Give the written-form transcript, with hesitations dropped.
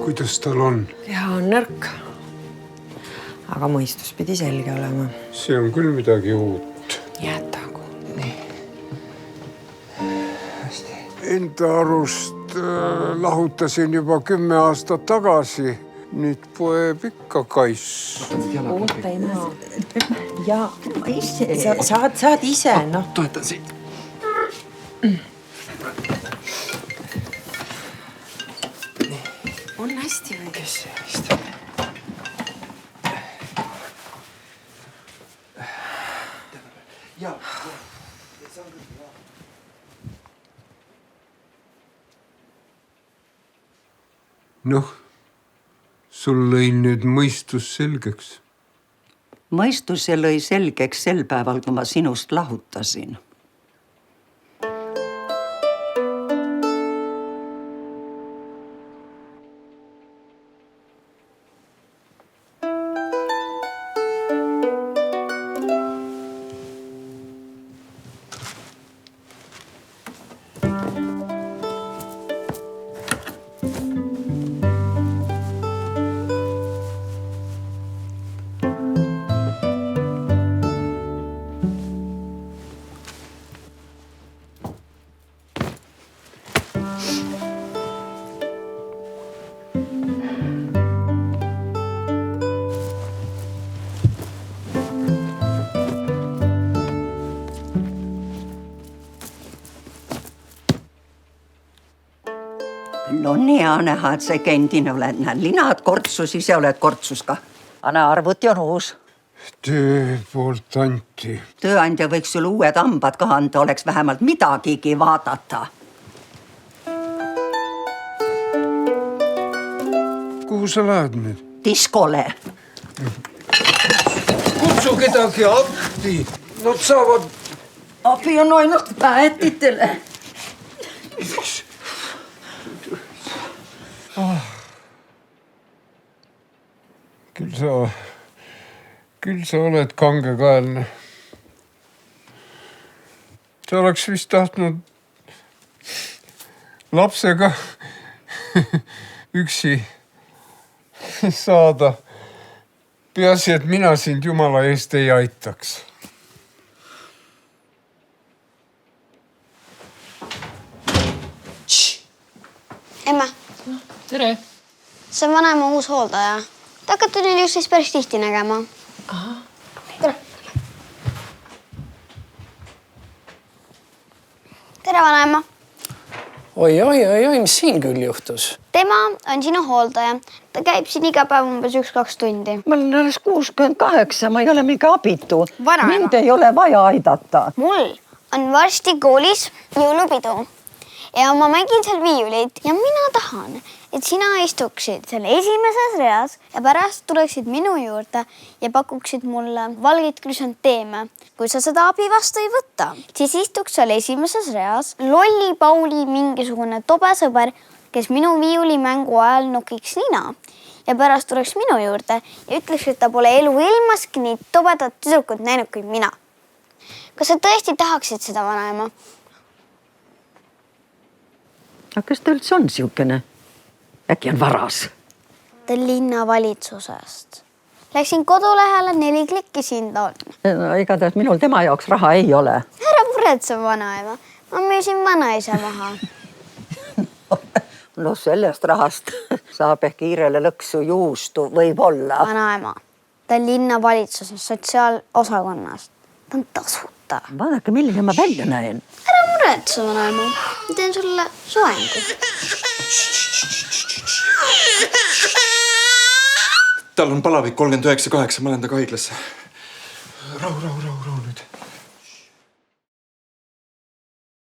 Kuidas tal on? Keha on nõrk. Aga mõistus pidi selge olema. See on küll midagi uut. Jätagu. Nii. Enda arust lahutasin juba 10 aastat tagasi. Nüüd poeb ikka kaiss. Oota ei maa. Ja saad ise, noh. Toetan siit. On hästi või? Kes see vist? Noh, sul lõi nüüd mõistus selgeks. Mõistuse lõi selgeks sel päeval, kui ma sinust lahutasin. No nii hea näha, et sa ikka endine oled. Näed, linad kortsus, ise oled kortsus ka. Anne arvuti on uus. Töö poolt anti. Tööandja võiks sulle uued hambad ka anda, oleks vähemalt midagigi vaadata. Kuhu sa lähed nüüd? Diskole. Kutsu kedagi appi. Nad saavad... Abi on ainult päätitele. Küll sa oled kangekaelne. Sa oleks vist tahtnud lapsega üksi saada. Peaasi, et mina sind Jumala eest ei aitaks. Emma. Tere. See on vanema uus hooldaja. Te hakkate nüüd just siis päris tihti nägema. Aha. Tere. Tere, vanema. Oi, mis siin küll juhtus? Tema on sinu hooldaja. Ta käib siin iga päev umbes 1-2 tundi. Ma olen alles 68, ma ei ole mingi abitu. Vanaema. Mind ei ole vaja aidata. Mul on varsti koolis jõulupidu. Ja ma mängin seal viiulit ja mina tahan, et sina istuksid seal esimeses reas ja pärast tuleksid minu juurde ja pakuksid mulle valgeid krüsanteeme. Kui sa seda abi vastu ei võtta, siis istuks seal esimeses reas lolli Pauli mingisugune tobe sõber, kes minu viiulimängu ajal nokiks nina ja pärast tuleks minu juurde ja ütleks, et ta pole elu ilmaski nii tobedat tüdrukut näinud kui mina. Kas sa tõesti tahaksid seda, vanaema? Aga kas ta üldse on siukene? Äkki on varas? Ta linnavalitsusest. Läksin kodulehele 4 klikki siin ta on. No, igatahes minul tema jaoks raha ei ole. Ära muretse, vanaema. Ma müüsin vanaisa maha. No sellest rahast saab ehk Iirele lõksu juustu, võib olla. Vanaema. Ta on linnavalitsuses sotsiaalosakonnast. Ta on tasuta. Vaadake, milline ma välja näen. Ära muretse, vanaema. Ma teen sulle soengu. Tal on palavik 39,8, ma lähen taga haiglasse. Rahu nüüd.